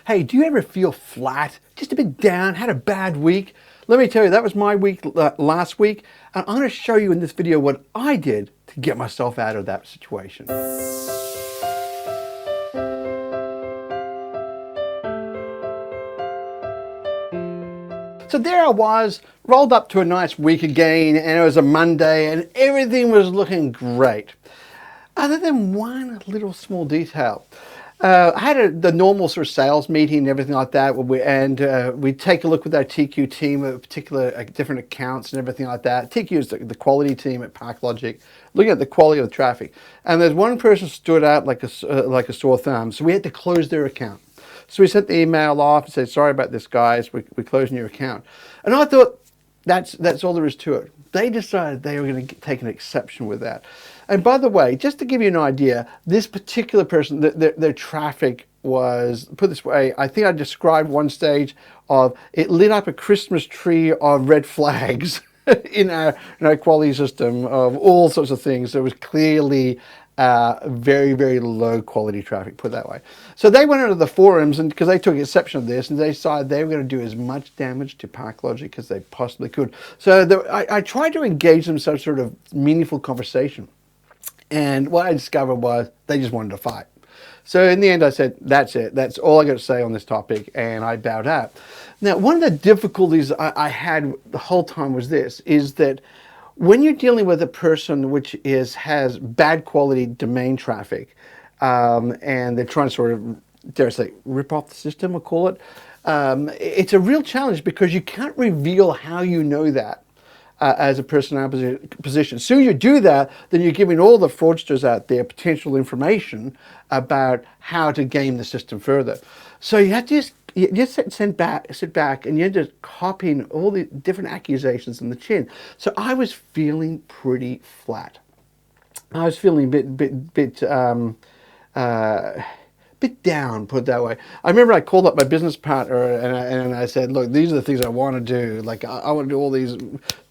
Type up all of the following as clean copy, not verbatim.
Hey, do you ever feel flat, just a bit down, had a bad week? Let me tell you, that was my week last week, and I'm going to show you in this video what I did to get myself out of that situation. So there I was, rolled up to a nice week again, and it was a Monday, and everything was looking great. Other than one little small detail. I had the normal sort of sales meeting and everything like that, we take a look with our TQ team at particular different accounts and everything like that. TQ is the quality team at ParkLogic, looking at the quality of the traffic. And there's one person stood out like a sore thumb, so we had to close their account. So we sent the email off and said, sorry about this, guys, we're closing your account. And I thought, that's all there is to it. They decided they were going to take an exception with that. And by the way, just to give you an idea, this particular person, their traffic was, put this way, I think I described one stage of it lit up a Christmas tree of red flags in our quality system of all sorts of things. There was clearly very, very low quality traffic, put it that way. So they went into the forums, and because they took exception of this, and they decided they were going to do as much damage to ParkLogic as they possibly could. So I tried to engage them in some sort of meaningful conversation. And what I discovered was they just wanted to fight. So in the end, I said, that's it. That's all I got to say on this topic. And I bowed out. Now, one of the difficulties I had the whole time was this, is that when you're dealing with a person which has bad quality domain traffic, and they're trying to sort of, dare I say, rip off the system, we'll call it, it's a real challenge because you can't reveal how you know that. As a personnel position. As soon as you do that, then you're giving all the fraudsters out there potential information about how to game the system further. So you have to just sit back, and you're just copying all the different accusations in the chin. So I was feeling pretty flat. I was feeling a bit down, put it that way. I remember I called up my business partner and I said, look, these are the things I want to do. Like, I want to do all these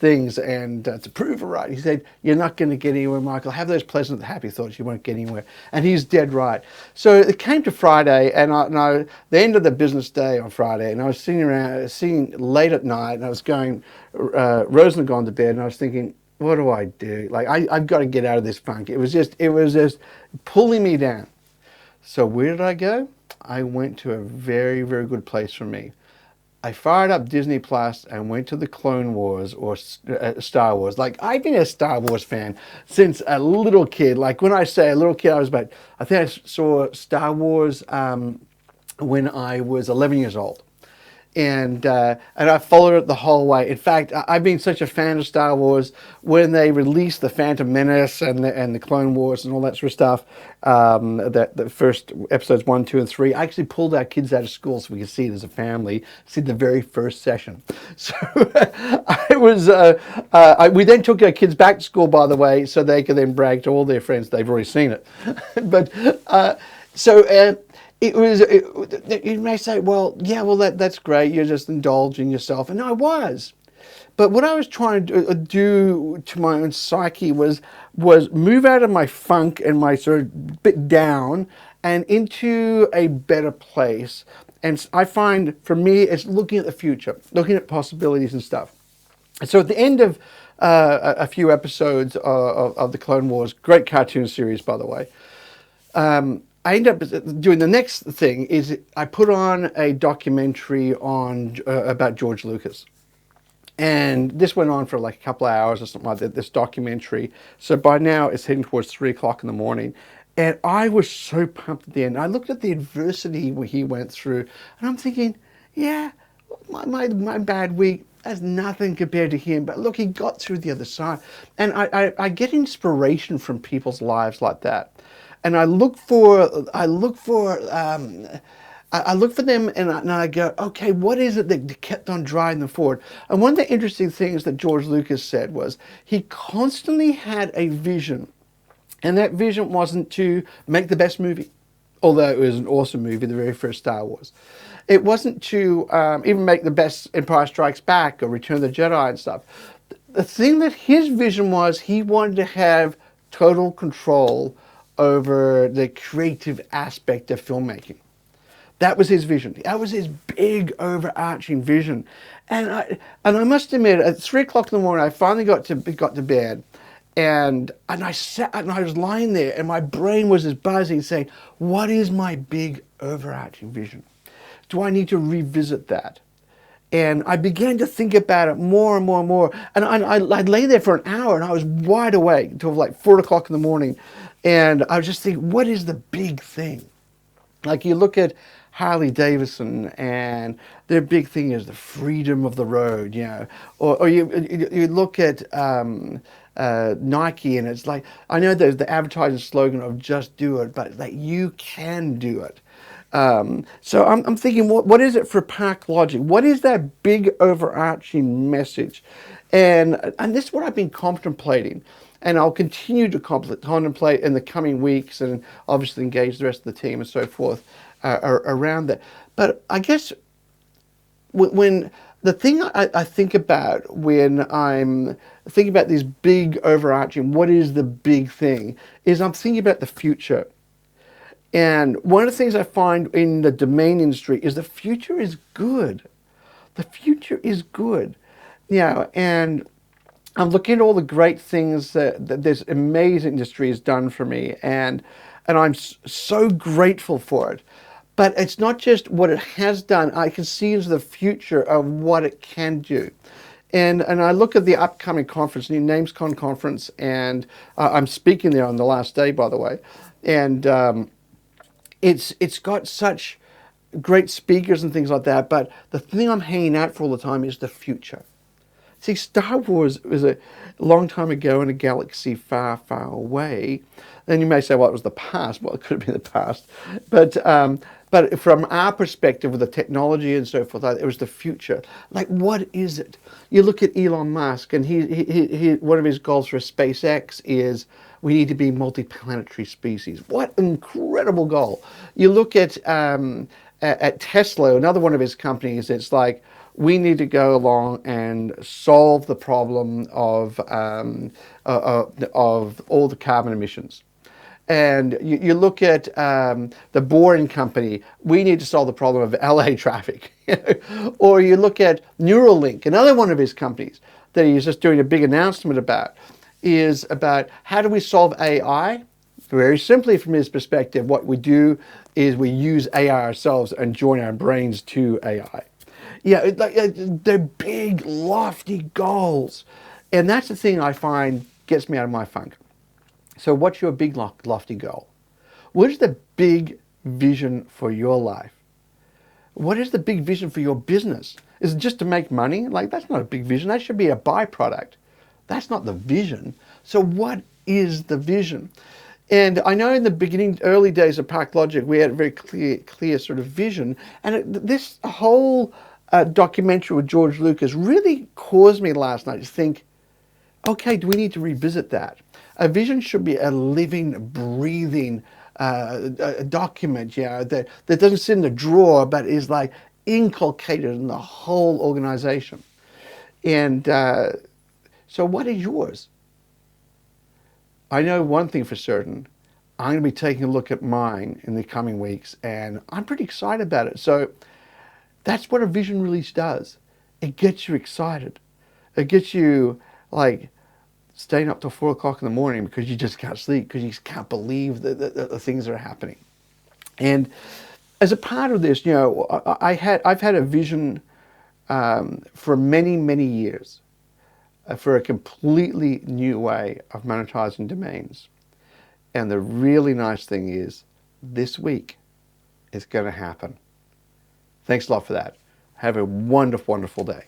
things and to prove it right. He said, you're not going to get anywhere, Michael. Have those pleasant, happy thoughts. You won't get anywhere. And he's dead right. So it came to Friday, and the end of the business day on Friday, and I was sitting late at night, and I was going, Rosen had gone to bed, and I was thinking, what do I do? Like, I've got to get out of this funk. It was just pulling me down. So where did I go? I went to a very, very good place for me. I fired up Disney Plus and went to the Clone Wars or Star Wars. Like, I've been a Star Wars fan since a little kid. Like, when I say a little kid, I think I saw Star Wars when I was 11 years old. And I followed it the whole way. In fact, I've been such a fan of Star Wars when they released the Phantom Menace and the Clone Wars and all that sort of stuff. The first episodes 1, 2, and 3. I actually pulled our kids out of school so we could see it as a family. See the very first session. So we then took our kids back to school, by the way, so they could then brag to all their friends they've already seen it. But you may say, that's great. You're just indulging yourself. And I was. But what I was trying to do to my own psyche was move out of my funk and my sort of bit down and into a better place. And I find, for me, it's looking at the future, looking at possibilities and stuff. And so at the end of a few episodes of the Clone Wars, great cartoon series, by the way, I ended up doing the next thing is I put on a documentary about George Lucas. And this went on for like a couple of hours or something like that, this documentary. So by now it's heading towards 3 o'clock in the morning. And I was so pumped at the end. I looked at the adversity he went through, and I'm thinking, yeah, my bad week, that's nothing compared to him. But look, he got through the other side. And I get inspiration from people's lives like that. And I look for them, and I go, okay, what is it that kept on driving them forward? And one of the interesting things that George Lucas said was he constantly had a vision, and that vision wasn't to make the best movie, although it was an awesome movie, the very first Star Wars. It wasn't to even make the best Empire Strikes Back or Return of the Jedi and stuff. The thing that his vision was, he wanted to have total control over the creative aspect of filmmaking. That was his vision. That was his big overarching vision. And I must admit, at 3 o'clock in the morning, I finally got to bed, and I sat and I was lying there, and my brain was just buzzing, saying, "What is my big overarching vision? Do I need to revisit that?" And I began to think about it more and more and more. And I lay there for an hour, and I was wide awake until like 4 o'clock in the morning. And I was just thinking, what is the big thing? Like, you look at Harley Davidson, and their big thing is the freedom of the road, you know. Or you look at Nike, and it's like, I know there's the advertising slogan of "just do it," but like, you can do it. So I'm thinking, what is it for ParkLogic? What is that big overarching message? And this is what I've been contemplating, and I'll continue to contemplate in the coming weeks, and obviously engage the rest of the team and so forth around that. But I guess when the thing I think about when I'm thinking about this big overarching, what is the big thing, is I'm thinking about the future. And one of the things I find in the domain industry is the future is good. The future is good. You know, and I'm looking at all the great things that this amazing industry has done for me, and I'm so grateful for it. But it's not just what it has done. I can see into the future of what it can do. And I look at the upcoming conference, the NamesCon conference, and I'm speaking there on the last day, by the way. And it's got such great speakers and things like that, but the thing I'm hanging out for all the time is the future. See, Star Wars was a long time ago in a galaxy far, far away. Then you may say, well, it was the past. Well, it could have been the past. But from our perspective with the technology and so forth, it was the future. Like, what is it? You look at Elon Musk, and he one of his goals for SpaceX is we need to be multi-planetary species. What an incredible goal. You look at Tesla, another one of his companies, it's like, we need to go along and solve the problem of all the carbon emissions. And you look at the Boring Company, we need to solve the problem of LA traffic. Or you look at Neuralink, another one of his companies that he's just doing a big announcement about, is about how do we solve AI? Very simply, from his perspective, what we do is we use AI ourselves and join our brains to AI. Yeah, they're big, lofty goals. And that's the thing I find gets me out of my funk. So what's your big, lofty goal? What is the big vision for your life? What is the big vision for your business? Is it just to make money? Like, that's not a big vision. That should be a byproduct. That's not the vision. So what is the vision? And I know in the beginning, early days of ParkLogic, we had a very clear sort of vision. And this whole documentary with George Lucas really caused me last night to think, okay, do we need to revisit that? A vision should be a living, breathing a document, you know, that doesn't sit in a drawer, but is like inculcated in the whole organization. And so what is yours? I know one thing for certain. I'm going to be taking a look at mine in the coming weeks, and I'm pretty excited about it. So that's what a vision release does. It gets you excited. It gets you like staying up till 4 o'clock in the morning because you just can't sleep, because you just can't believe the things that are happening. And as a part of this, you know, I've had a vision for many, many years for a completely new way of monetizing domains. And the really nice thing is, this week, it's going to happen. Thanks a lot for that. Have a wonderful, wonderful day.